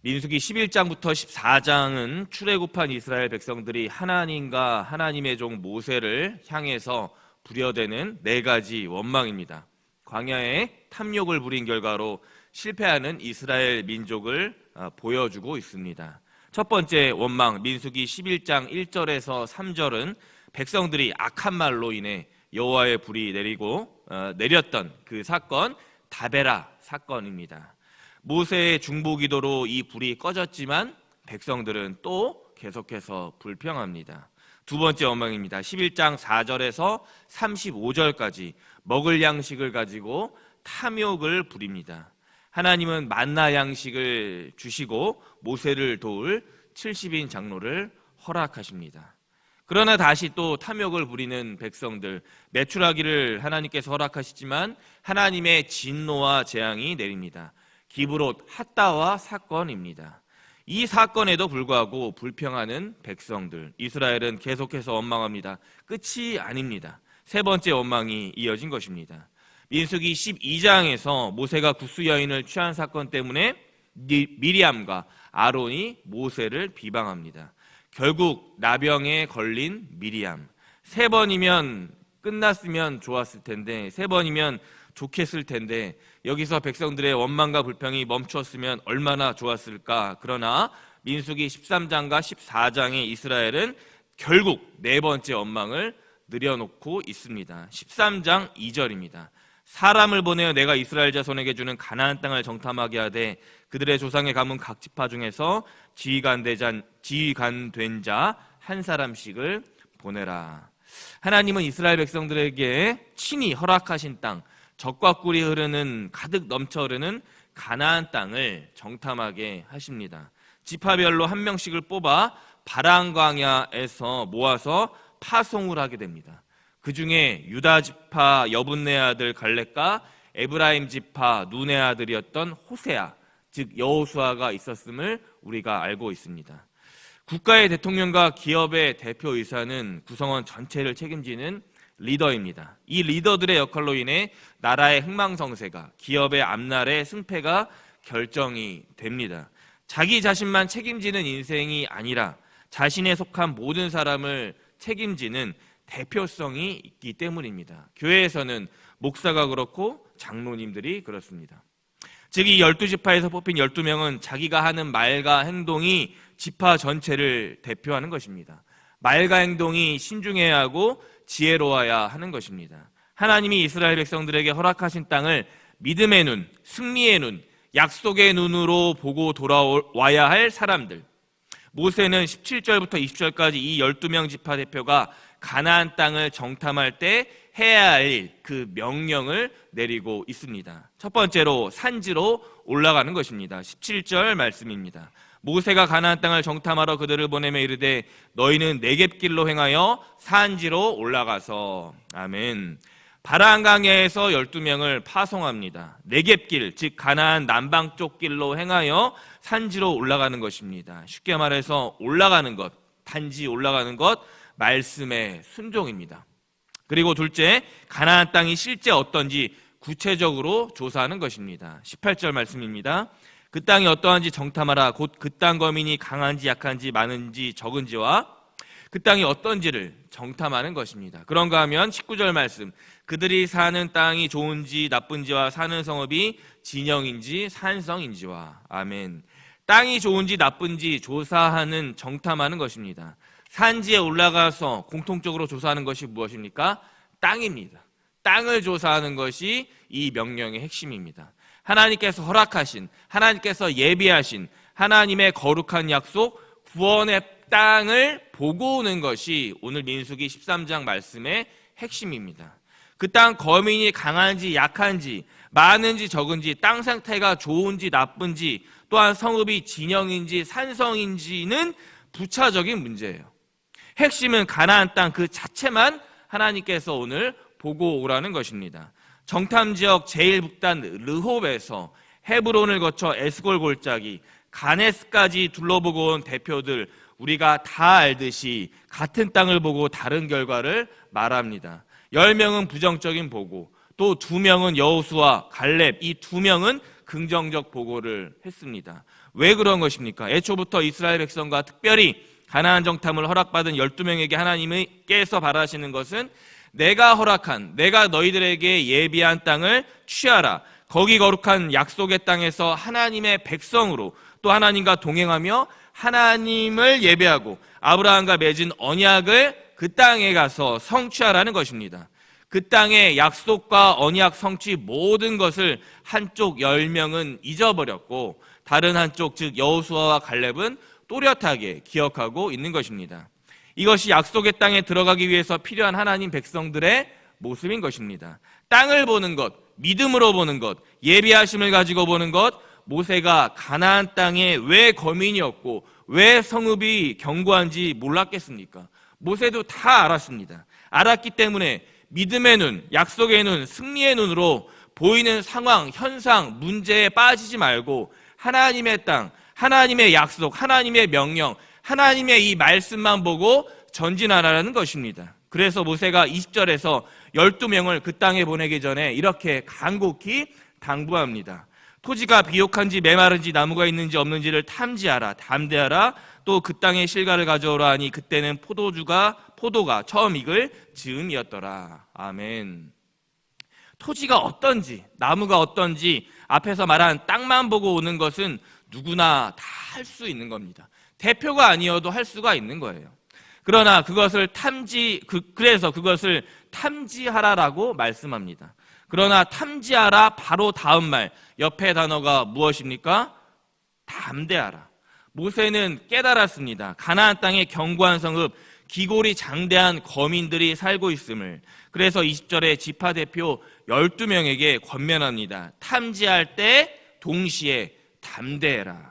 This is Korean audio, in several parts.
민수기 11장부터 14장은 출애굽한 이스라엘 백성들이 하나님과 하나님의 종 모세를 향해서 부려대는 4가지 원망입니다. 광야에 탐욕을 부린 결과로 실패하는 이스라엘 민족을 보여주고 있습니다. 첫 번째 원망, 민수기 11장 1절에서 3절은 백성들이 악한 말로 인해 여호와의 불이 내렸던 그 사건, 다베라 사건입니다. 모세의 중보기도로 이 불이 꺼졌지만 백성들은 또 계속해서 불평합니다. 두 번째 원망입니다. 11장 4절에서 35절까지 먹을 양식을 가지고 탐욕을 부립니다. 하나님은 만나 양식을 주시고 모세를 도울 70인 장로를 허락하십니다. 그러나 다시 또 탐욕을 부리는 백성들, 매출하기를 하나님께서 허락하시지만 하나님의 진노와 재앙이 내립니다. 기브롯 핫다와 사건입니다. 이 사건에도 불구하고 불평하는 백성들, 이스라엘은 계속해서 원망합니다. 끝이 아닙니다. 세 번째 원망이 이어진 것입니다. 민수기 12장에서 모세가 구스 여인을 취한 사건 때문에 미리암과 아론이 모세를 비방합니다. 결국 나병에 걸린 미리암, 3번이면 끝났으면 좋았을 텐데, 3번이면 좋겠을 텐데 여기서 백성들의 원망과 불평이 멈추었으면 얼마나 좋았을까. 그러나 민수기 13장과 14장의 이스라엘은 결국 4번째 원망을 늘여놓고 있습니다. 13장 2절입니다. 사람을 보내어 내가 이스라엘 자손에게 주는 가나안 땅을 정탐하게 하되 그들의 조상의 가문 각 지파 중에서 지휘관된 자 한 사람씩을 보내라. 하나님은 이스라엘 백성들에게 친히 허락하신 땅, 젖과 꿀이 흐르는 가득 넘쳐 흐르는 가나안 땅을 정탐하게 하십니다. 지파별로 한 명씩을 뽑아 바란 광야에서 모아서 파송을 하게 됩니다. 그 중에 유다 지파 여분네 아들 갈렙과 에브라임 지파 눈의 아들이었던 호세아, 즉 여호수아가 있었음을 우리가 알고 있습니다. 국가의 대통령과 기업의 대표이사는 구성원 전체를 책임지는 리더입니다. 이 리더들의 역할로 인해 나라의 흥망성쇠가, 기업의 앞날의 승패가 결정이 됩니다. 자기 자신만 책임지는 인생이 아니라 자신에 속한 모든 사람을 책임지는 대표성이 있기 때문입니다. 교회에서는 목사가 그렇고 장로님들이 그렇습니다. 즉 이 12지파에서 뽑힌 12명은 자기가 하는 말과 행동이 지파 전체를 대표하는 것입니다. 말과 행동이 신중해야 하고 지혜로워야 하는 것입니다. 하나님이 이스라엘 백성들에게 허락하신 땅을 믿음의 눈, 승리의 눈, 약속의 눈으로 보고 돌아와야 할 사람들. 모세는 17절부터 20절까지 이 12명 지파 대표가 가나안 땅을 정탐할 때 해야 할 그 명령을 내리고 있습니다. 첫 번째로 산지로 올라가는 것입니다. 17절 말씀입니다. 모세가 가나안 땅을 정탐하러 그들을 보내며 이르되 너희는 네겝길로 행하여 산지로 올라가서. 아멘. 바란 강야에서 12명을 파송합니다. 네겝길, 즉 가나안 남방 쪽 길로 행하여 산지로 올라가는 것입니다. 쉽게 말해서 올라가는 것, 단지 올라가는 것, 말씀의 순종입니다. 그리고 둘째, 가나안 땅이 실제 어떤지 구체적으로 조사하는 것입니다. 18절 말씀입니다. 그 땅이 어떠한지 정탐하라. 곧 그 땅 거민이 강한지 약한지 많은지 적은지와 그 땅이 어떤지를 정탐하는 것입니다. 그런가 하면 19절 말씀, 그들이 사는 땅이 좋은지 나쁜지와 사는 성읍이 진영인지 산성인지와. 아멘. 땅이 좋은지 나쁜지 조사하는, 정탐하는 것입니다. 산지에 올라가서 공통적으로 조사하는 것이 무엇입니까? 땅입니다. 땅을 조사하는 것이 이 명령의 핵심입니다. 하나님께서 허락하신, 하나님께서 예비하신 하나님의 거룩한 약속, 구원의 땅을 보고 오는 것이 오늘 민수기 13장 말씀의 핵심입니다. 그 땅 거민이 강한지 약한지, 많은지 적은지, 땅 상태가 좋은지 나쁜지, 또한 성읍이 진영인지 산성인지는 부차적인 문제예요. 핵심은 가나안 땅 그 자체만 하나님께서 오늘 보고 오라는 것입니다. 정탐지역 제1북단 르홉에서 헤브론을 거쳐 에스골 골짜기, 가네스까지 둘러보고 온 대표들, 우리가 다 알듯이 같은 땅을 보고 다른 결과를 말합니다. 10명은 부정적인 보고, 또 2명은 여호수아, 갈렙, 이 2명은 긍정적 보고를 했습니다. 왜 그런 것입니까? 애초부터 이스라엘 백성과 특별히 가나안 정탐을 허락받은 12명에게 하나님께서 바라시는 것은 내가 허락한, 내가 너희들에게 예비한 땅을 취하라. 거기 거룩한 약속의 땅에서 하나님의 백성으로 또 하나님과 동행하며 하나님을 예배하고 아브라함과 맺은 언약을 그 땅에 가서 성취하라는 것입니다. 그 땅의 약속과 언약 성취 모든 것을 한쪽 10명은 잊어버렸고 다른 한쪽 즉 여호수아와 갈렙은 또렷하게 기억하고 있는 것입니다. 이것이 약속의 땅에 들어가기 위해서 필요한 하나님 백성들의 모습인 것입니다. 땅을 보는 것, 믿음으로 보는 것, 예비하심을 가지고 보는 것, 모세가 가나안 땅에 왜 거민이었고 왜 성읍이 견고한지 몰랐겠습니까? 모세도 다 알았습니다. 알았기 때문에 믿음의 눈, 약속의 눈, 승리의 눈으로 보이는 상황, 현상, 문제에 빠지지 말고 하나님의 땅, 하나님의 약속, 하나님의 명령, 하나님의 이 말씀만 보고 전진하라는 것입니다. 그래서 모세가 20절에서 12명을 그 땅에 보내기 전에 이렇게 간곡히 당부합니다. 토지가 비옥한지 메마른지 나무가 있는지 없는지를 탐지하라, 담대하라. 또 그 땅에 실과를 가져오라 하니 그때는 포도가 처음 익을 즈음이었더라. 아멘. 토지가 어떤지, 나무가 어떤지 앞에서 말한 땅만 보고 오는 것은 누구나 다 할 수 있는 겁니다. 대표가 아니어도 할 수가 있는 거예요. 그러나 그래서 그것을 탐지하라라고 말씀합니다. 그러나 탐지하라 바로 다음 말, 옆에 단어가 무엇입니까? 담대하라. 모세는 깨달았습니다. 가나안 땅의 견고한 성읍, 기골이 장대한 거민들이 살고 있음을. 그래서 20절에 지파 대표 12명에게 권면합니다. 탐지할 때 동시에 담대해라.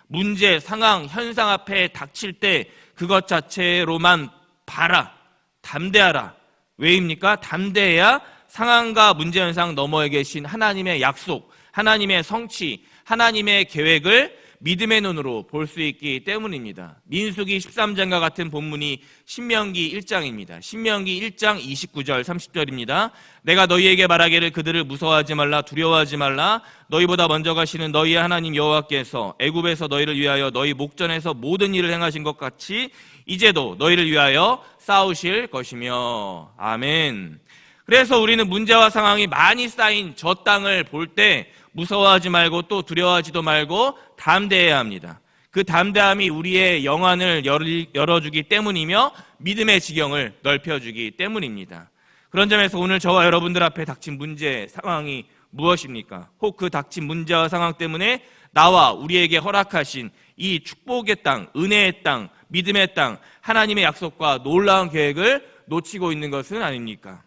문제, 상황, 현상 앞에 닥칠 때 그것 자체로만 봐라. 담대하라. 왜입니까? 담대해야 상황과 문제 현상 너머에 계신 하나님의 약속, 하나님의 성취, 하나님의 계획을 믿음의 눈으로 볼 수 있기 때문입니다. 민수기 13장과 같은 본문이 신명기 1장입니다. 신명기 1장 29절 30절입니다. 내가 너희에게 말하기를 그들을 무서워하지 말라, 두려워하지 말라. 너희보다 먼저 가시는 너희의 하나님 여호와께서 애굽에서 너희를 위하여 너희 목전에서 모든 일을 행하신 것 같이 이제도 너희를 위하여 싸우실 것이며. 아멘. 그래서 우리는 문제와 상황이 많이 쌓인 저 땅을 볼 때 무서워하지 말고 또 두려워하지도 말고 담대해야 합니다. 그 담대함이 우리의 영안을 열어주기 때문이며 믿음의 지경을 넓혀주기 때문입니다. 그런 점에서 오늘 저와 여러분들 앞에 닥친 문제, 상황이 무엇입니까? 혹 그 닥친 문제와 상황 때문에 나와 우리에게 허락하신 이 축복의 땅, 은혜의 땅, 믿음의 땅, 하나님의 약속과 놀라운 계획을 놓치고 있는 것은 아닙니까?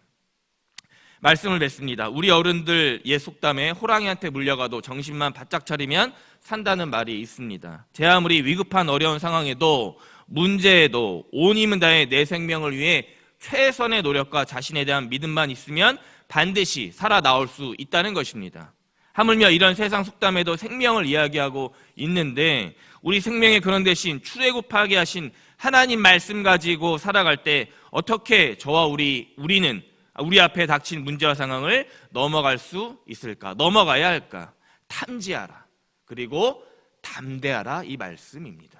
말씀을 맺습니다. 우리 어른들 옛 속담에 호랑이한테 물려가도 정신만 바짝 차리면 산다는 말이 있습니다. 제 아무리 위급한 어려운 상황에도 문제에도 온 힘을 다해 내 생명을 위해 최선의 노력과 자신에 대한 믿음만 있으면 반드시 살아나올 수 있다는 것입니다. 하물며 이런 세상 속담에도 생명을 이야기하고 있는데 우리 생명의 그런 대신 출애굽하게 하신 하나님 말씀 가지고 살아갈 때 어떻게 저와 우리는 우리 앞에 닥친 문제와 상황을 넘어갈 수 있을까? 넘어가야 할까? 탐지하라. 그리고 담대하라. 이 말씀입니다.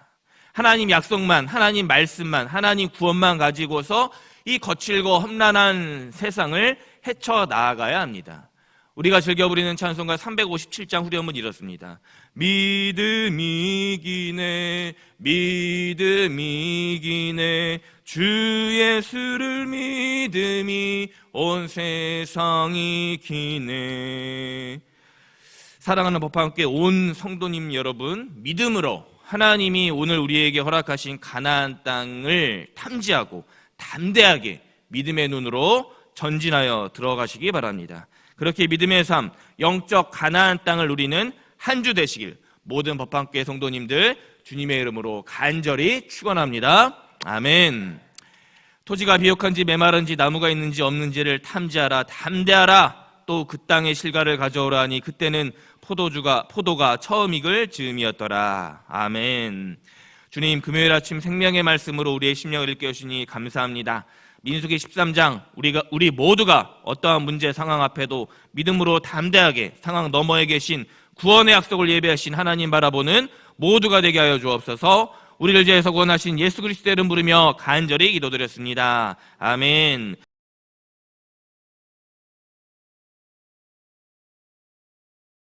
하나님 약속만, 하나님 말씀만, 하나님 구원만 가지고서 이 거칠고 험난한 세상을 헤쳐나가야 합니다. 우리가 즐겨 부르는 찬송가 357장 후렴은 이렇습니다. 믿음이 기네, 믿음이 기네, 주 예수를 믿음이 온 세상이 기네. 사랑하는 법과 함께 온 성도님 여러분, 믿음으로 하나님이 오늘 우리에게 허락하신 가나안 땅을 탐지하고 담대하게 믿음의 눈으로 전진하여 들어가시기 바랍니다. 그렇게 믿음의 삶, 영적 가나안 땅을 누리는 한 주 되시길 모든 법학교의 성도님들 주님의 이름으로 간절히 축원합니다. 아멘. 토지가 비옥한지 메마른지 나무가 있는지 없는지를 탐지하라, 담대하라. 또 그 땅의 실과를 가져오라 하니 그때는 포도가 처음 익을 즈음이었더라. 아멘. 주님, 금요일 아침 생명의 말씀으로 우리의 심령을 일깨우시니 감사합니다. 민수기 13장 우리 모두가 어떠한 문제 상황 앞에도 믿음으로 담대하게 상황 너머에 계신 구원의 약속을 예배하신 하나님 바라보는 모두가 되게 하여 주옵소서. 우리를 죄에서 구원하신 예수 그리스도의 이름 부르며 간절히 기도드렸습니다. 아멘.